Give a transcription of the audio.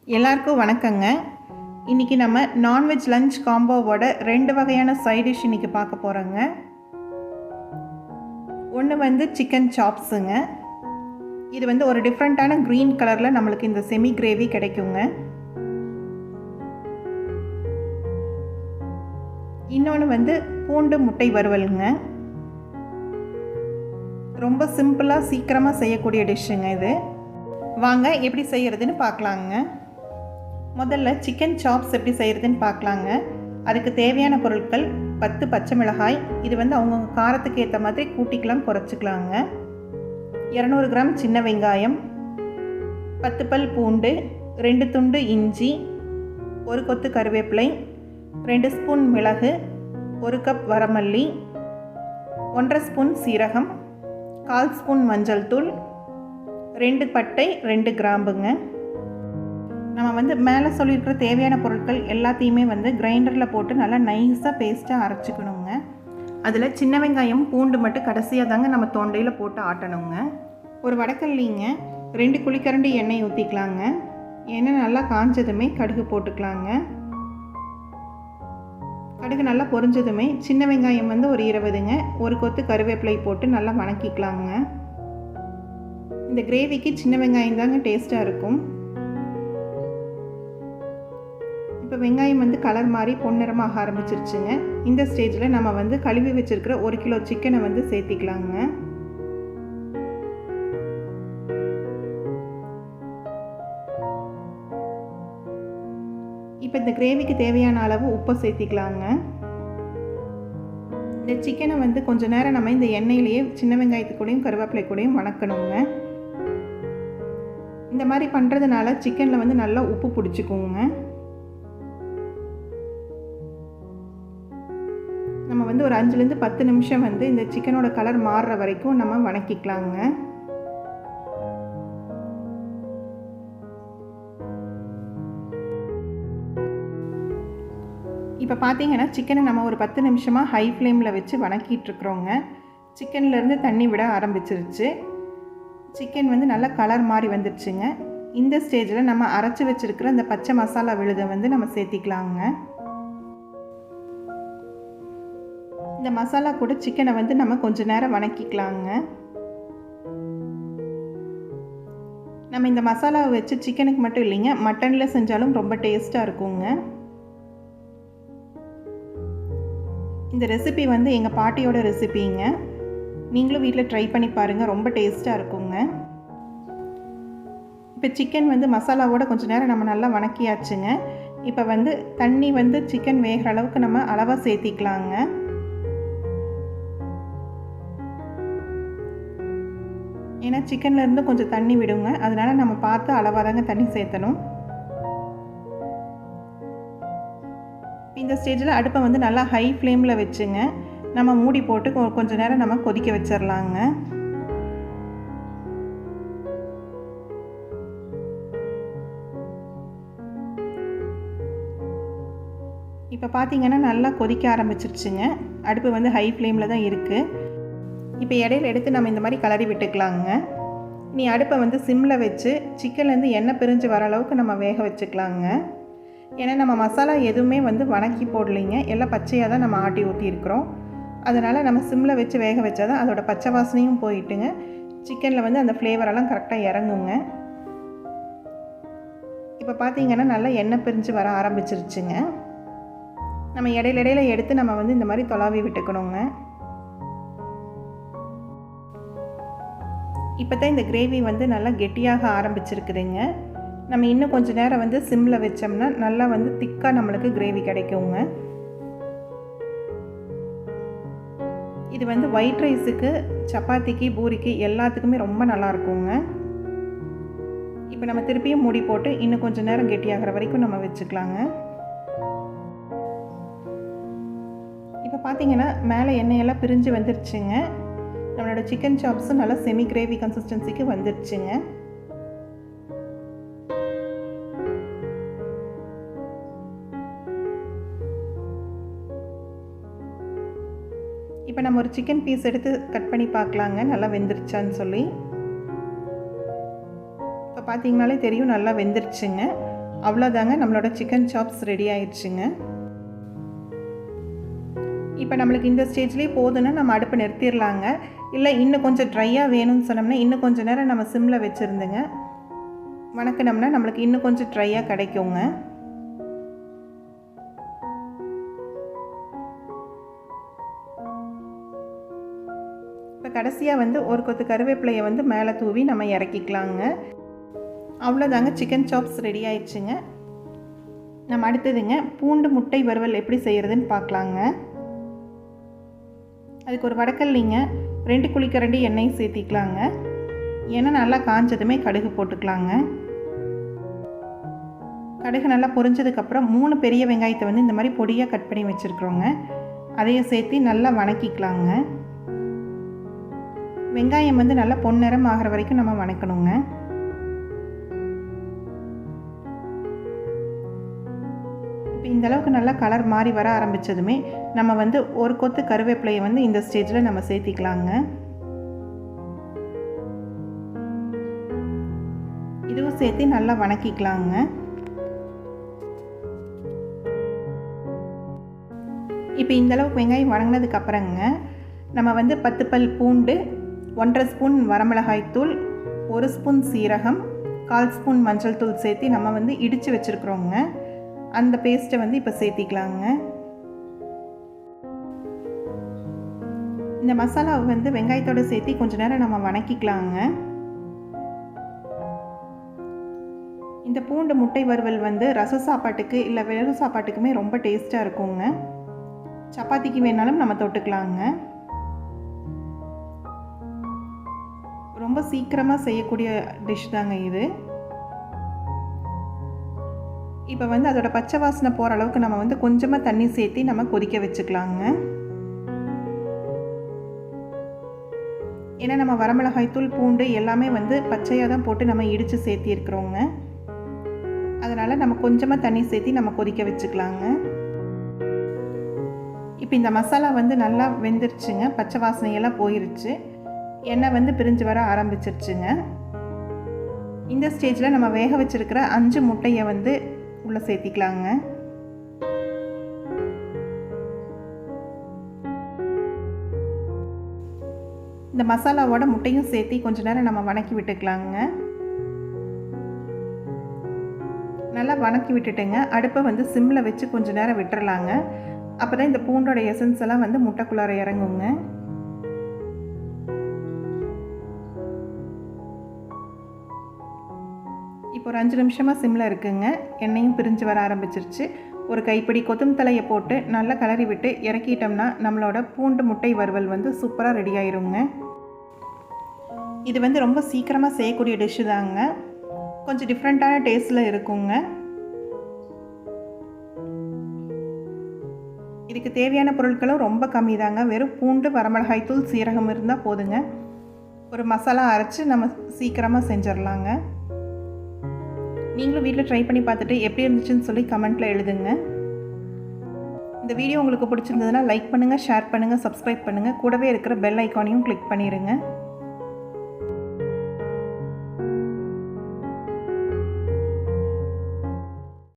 எல்லாருக்கும் வணக்கங்க. இன்றைக்கி நம்ம நான்வெஜ் லஞ்ச் காம்போவோட 2 வகையான சைட் டிஷ் இன்றைக்கி பார்க்க போகிறோங்க. ஒன்று வந்து சிக்கன் சாப்ஸுங்க. இது வந்து ஒரு டிஃப்ரெண்ட்டான க்ரீன் கலரில் நம்மளுக்கு இந்த செமி கிரேவி கிடைக்குங்க. இன்னொன்று வந்து பூண்டு முட்டை வறுவலுங்க. ரொம்ப சிம்பிளாக சீக்கிரமாக செய்யக்கூடிய டிஷ்ஷுங்க இது. வாங்க எப்படி செய்கிறதுன்னு பார்க்கலாங்க. முதல்ல சிக்கன் சாப்ஸ் எப்படி செய்கிறதுன்னு பார்க்கலாங்க. அதுக்கு தேவையான பொருட்கள் 10 பச்சை மிளகாய். இது வந்து அவங்கவுங்க காரத்துக்கு ஏற்ற மாதிரி கூட்டிக்கலாம் குறைச்சிக்கலாங்க. 200 கிராம் சின்ன வெங்காயம், 10 பல் பூண்டு, 2 துண்டு இஞ்சி, 1 கொத்து கருவேப்பிலை, 2 ஸ்பூன் மிளகு, 1 கப் வரமல்லி, 1.5 ஸ்பூன் சீரகம், 1/4 ஸ்பூன் மஞ்சள் தூள், 2 பட்டை, 2 கிராம்புங்க. நம்ம வந்து மேலே சொல்லியிருக்கிற தேவையான பொருட்கள் எல்லாத்தையுமே வந்து கிரைண்டரில் போட்டு நல்லா நைஸாக பேஸ்ட்டாக அரைச்சிக்கணுங்க. அதில் சின்ன வெங்காயம் பூண்டு மட்டும் கடைசியாக தாங்க நம்ம தொண்டையில் போட்டு ஆட்டணுங்க. ஒரு வடக்கல்லிங்க 2 குழிக்கரண்டி எண்ணெய் ஊற்றிக்கலாங்க. எண்ணெய் நல்லா காஞ்சதுமே கடுகு போட்டுக்கலாங்க. கடுகு நல்லா பொரிஞ்சதுமே சின்ன வெங்காயம் வந்து ஒரு 20ங்க, 1 கொத்து கருவேப்பிலை போட்டு நல்லா வணக்கிக்கலாங்க. இந்த கிரேவிக்கு சின்ன வெங்காயம் தாங்க டேஸ்ட்டாக இருக்கும். இப்போ வெங்காயம் வந்து கலர் மாதிரி பொன்னிறமாக ஆரம்பிச்சிருச்சுங்க. இந்த ஸ்டேஜில் நம்ம வந்து கழுவி வச்சுருக்கிற 1 கிலோ சிக்கனை வந்து சேர்த்திக்கலாங்க. இப்போ இந்த கிரேவிக்கு தேவையான அளவு உப்பை சேர்த்திக்கலாங்க. இந்த சிக்கனை வந்து கொஞ்சம் நேரம் நம்ம இந்த எண்ணெயிலேயே சின்ன வெங்காயத்து கூடயும் கருவேப்பிலை கூடயும் வணக்கணுங்க. இந்த மாதிரி பண்ணுறதுனால சிக்கனில் வந்து நல்லா உப்பு பிடிச்சிக்குங்க. நம்ம வந்து ஒரு 5லேருந்து 10 நிமிஷம் வந்து இந்த சிக்கனோட கலர் மாறுற வரைக்கும் நம்ம வணக்கிக்கலாங்க. இப்போ பார்த்தீங்கன்னா சிக்கனை நம்ம ஒரு 10 நிமிஷமாக ஹை ஃப்ளேமில் வச்சு வணக்கிட்டுருக்குறோங்க. சிக்கன்லேருந்து தண்ணி விட ஆரம்பிச்சிருச்சு. சிக்கன் வந்து நல்லா கலர் மாறி வந்துடுச்சுங்க. இந்த ஸ்டேஜில் நம்ம அரைச்சி வச்சுருக்கிற அந்த பச்சை மசாலா விழுதை வந்து நம்ம சேர்த்திக்கலாங்க. இந்த மசாலா கூட சிக்கனை வந்து நம்ம கொஞ்சம் நேரம் வணக்கிக்கலாங்க. நம்ம இந்த மசாலாவை வச்சு சிக்கனுக்கு மட்டும் இல்லைங்க, மட்டனில் செஞ்சாலும் ரொம்ப டேஸ்ட்டாக இருக்குங்க. இந்த ரெசிபி வந்து எங்கள் பாட்டியோட ரெசிபிங்க. நீங்களும் வீட்டில் ட்ரை பண்ணி பாருங்கள், ரொம்ப டேஸ்ட்டாக இருக்குங்க. இப்போ சிக்கன் வந்து மசாலாவோட கொஞ்சம் நேரம் நம்ம நல்லா வணக்கியாச்சுங்க. இப்போ வந்து தண்ணி வந்து சிக்கன் வேகிற அளவுக்கு நம்ம அளவாக சேர்த்திக்கலாங்க. ஏன்னா சிக்கன்லேருந்து கொஞ்சம் தண்ணி விடுங்க, அதனால் நம்ம பார்த்து அளவாக தாங்க தண்ணி சேர்த்தணும். இந்த ஸ்டேஜில் அடுப்பை வந்து நல்லா ஹை ஃப்ளேமில் வச்சுங்க நம்ம மூடி போட்டு கொஞ்சம் நேரம் நம்ம கொதிக்க வச்சிடலாங்க. இப்போ பார்த்தீங்கன்னா நல்லா கொதிக்க ஆரம்பிச்சிருச்சுங்க. அடுப்பு வந்து ஹை ஃப்ளேமில் தான் இருக்குது. இப்போ இடையில எடுத்து நம்ம இந்த மாதிரி கிளறி விட்டுக்கலாங்க. நீ அடுப்பை வந்து சிம்மில் வச்சு சிக்கன்லேருந்து எண்ணெய் பிரிஞ்சு வர அளவுக்கு நம்ம வேக வச்சுக்கலாங்க. ஏன்னா நம்ம மசாலா எதுவுமே வந்து வணக்கி போடலைங்க, எல்லாம் பச்சையாக தான் நம்ம ஆட்டி ஊற்றிருக்கிறோம். அதனால் நம்ம சிம்மில் வச்சு வேக வச்சா தான் அதோட பச்சை வாசனையும் போயிட்டுங்க, சிக்கனில் வந்து அந்த ஃப்ளேவரெல்லாம் கரெக்டாக இறங்குங்க. இப்போ பார்த்தீங்கன்னா நல்லா எண்ணெய் பிரிஞ்சு வர ஆரம்பிச்சிருச்சுங்க. நம்ம இடையில எடுத்து நம்ம வந்து இந்த மாதிரி தொலாவி விட்டுக்கணுங்க. இப்போ தான் இந்த கிரேவி வந்து நல்லா கெட்டியாக ஆரம்பிச்சிருக்குதுங்க. நம்ம இன்னும் கொஞ்சம் நேரம் வந்து சிம்மில் வச்சோம்னா நல்லா வந்து திக்காக நம்மளுக்கு கிரேவி கிடைக்குங்க. இது வந்து ஒயிட் ரைஸுக்கு, சப்பாத்திக்கு, பூரிக்கு எல்லாத்துக்குமே ரொம்ப நல்லாயிருக்குங்க. இப்போ நம்ம திருப்பியும் மூடி போட்டு இன்னும் கொஞ்சம் நேரம் கெட்டியாகிற வரைக்கும் நம்ம வச்சுக்கலாங்க. இப்போ பார்த்தீங்கன்னா மேலே எண்ணெயெல்லாம் பிரிஞ்சு வந்துருச்சுங்க. நம்மளோட சிக்கன் சாப்ஸும் நல்லா செமி கிரேவி கன்சிஸ்டன்சிக்கு வந்துருச்சுங்க. இப்போ நம்ம ஒரு சிக்கன் பீஸ் எடுத்து கட் பண்ணி பார்க்கலாங்க, நல்லா வெந்துருச்சான்னு சொல்லி. இப்போ பார்த்தீங்கனாலே தெரியும் நல்லா வெந்துருச்சுங்க. அவ்வளோதாங்க, நம்மளோட சிக்கன் சாப்ஸ் ரெடி ஆயிடுச்சுங்க. இப்போ நம்மளுக்கு இந்த ஸ்டேஜ்லேயே போதுன்னா நம்ம அடுப்பை நிறுத்திடலாங்க. இல்லை இன்னும் கொஞ்சம் ட்ரையாக வேணும்னு சொன்னோம்னா இன்னும் கொஞ்சம் நேரம் நம்ம சிம்மில் வச்சுருந்துங்க வணக்கினோம்னா நம்மளுக்கு இன்னும் கொஞ்சம் ட்ரையாக கிடைக்குங்க. இப்போ கடைசியாக வந்து ஒரு கொத்து கருவேப்பிலையை வந்து மேலே தூவி நம்ம இறக்கிக்கலாங்க. அவ்வளோதாங்க, சிக்கன் சாப்ஸ் ரெடி ஆயிடுச்சுங்க. நம்ம அடுத்ததுங்க பூண்டு முட்டை வறுவல் எப்படி செய்கிறதுன்னு பார்க்கலாங்க. அதுக்கு ஒரு வடக்கல்லிங்க 2 குழிக்கரண்டி எண்ணெய் சேர்த்திக்கலாங்க. எண்ணெய் நல்லா காஞ்சதுமே கடுகு போட்டுக்கலாங்க. கடுகு நல்லா பொரிஞ்சதுக்கப்புறம் 3 பெரிய வெங்காயத்தை வந்து இந்த மாதிரி பொடியாக கட் பண்ணி வச்சுருக்குறோங்க. அதையும் சேர்த்து நல்லா வணக்கிக்கலாங்க. வெங்காயம் வந்து நல்லா பொன்னிறம் ஆகிற வரைக்கும் நம்ம வணக்கணுங்க. இப்போ இந்த அளவுக்கு நல்லா கலர் மாறி வர ஆரம்பித்ததுமே நம்ம வந்து ஒரு கொத்து கருவேப்பிலையை வந்து இந்த ஸ்டேஜில் நம்ம சேர்த்திக்கலாங்க. இதுவும் சேர்த்து நல்லா வணக்கிக்கலாங்க. இப்போ இந்த அளவுக்கு வெங்காயம் வணங்கினதுக்கு அப்புறங்க நம்ம வந்து 10 பல் பூண்டு, 1.5 ஸ்பூன் வரமிளகாய் தூள், 1 ஸ்பூன் சீரகம், 1/4 ஸ்பூன் மஞ்சள் தூள் சேர்த்து நம்ம வந்து இடித்து வச்சுருக்குறோங்க. அந்த பேஸ்ட்டை வந்து இப்போ சேர்த்திக்கலாங்க. இந்த மசாலாவை வந்து வெங்காயத்தோடு சேர்த்து கொஞ்சம் நேரம் நம்ம வணக்கிக்கலாங்க. இந்த பூண்டு முட்டை வறுவல் வந்து ரச சாப்பாட்டுக்கு இல்லை வெறும் சாப்பாட்டுக்குமே ரொம்ப டேஸ்ட்டாக இருக்குங்க. சப்பாத்திக்கு வேணாலும் நம்ம தொட்டுக்கலாங்க. ரொம்ப சீக்கிரமாக செய்யக்கூடிய டிஷ் தாங்க இது. இப்போ வந்து அதோட பச்சை வாசனை போகிற அளவுக்கு நம்ம வந்து கொஞ்சமாக தண்ணி சேர்த்து நம்ம கொதிக்க வச்சுக்கலாங்க. ஏன்னா நம்ம வரமிளகாய் தூள், பூண்டு எல்லாமே வந்து பச்சையாக தான் போட்டு நம்ம இடித்து சேர்த்திருக்கிறோங்க. அதனால் நம்ம கொஞ்சமாக தண்ணி சேர்த்து நம்ம கொதிக்க வச்சுக்கலாங்க. இப்போ இந்த மசாலா வந்து நல்லா வெந்துருச்சுங்க. பச்சை வாசனையெல்லாம் போயிருச்சு. எண்ணெய் வந்து பிரிஞ்சு வர ஆரம்பிச்சிருச்சுங்க. இந்த ஸ்டேஜில் நம்ம வேக வச்சுருக்கிற 5 முட்டையை வந்து உள்ளே சேர்த்திக்கலாங்க. இந்த மசாலாவோட முட்டையும் சேர்த்து கொஞ்ச நேரம் நம்ம வணக்கி விட்டுக்கலாங்க. நல்லா வணக்கி விட்டுட்டுங்க அடுப்பை வந்து சிம்மில் வச்சு கொஞ்ச நேரம் விட்டுறலாங்க. அப்போ தான் இந்த பூண்டோட எசன்ஸ் எல்லாம் வந்து முட்டைக்குள்ளார இறங்குங்க. இப்போ ஒரு 5 நிமிஷமாக சிம்மில் இருக்குங்க. எண்ணெயும் பிரிஞ்சு வர ஆரம்பிச்சிருச்சு. ஒரு கைப்பிடி கொத்தமல்லி தலையை போட்டு நல்லா கிளறி விட்டு இறக்கிட்டோம்னா நம்மளோட பூண்டு முட்டை வறுவல் வந்து சூப்பராக ரெடி ஆயிருங்க. இது வந்து ரொம்ப சீக்கிரமாக செய்யக்கூடிய டிஷ்ஷு தாங்க. கொஞ்சம் டிஃப்ரெண்ட்டான டேஸ்ட்டில் இருக்குங்க. இதுக்கு தேவையான பொருட்களும் ரொம்ப கம்மி தாங்க. வெறும் பூண்டு, வரமிளகாய் தூள், சீரகம் இருந்தால் போதுங்க. ஒரு மசாலா அரைச்சி நம்ம சீக்கிரமாக செஞ்சிடலாங்க. நீங்களும் வீட்டில் ட்ரை பண்ணி பார்த்துட்டு எப்படி இருந்துச்சுன்னு சொல்லி கமெண்ட்டில் எழுதுங்க. இந்த வீடியோ உங்களுக்கு பிடிச்சிருந்ததுன்னா லைக் பண்ணுங்கள், ஷேர் பண்ணுங்கள், சப்ஸ்கிரைப் பண்ணுங்கள். கூடவே இருக்கிற பெல் ஐக்கானையும் கிளிக் பண்ணிடுங்க.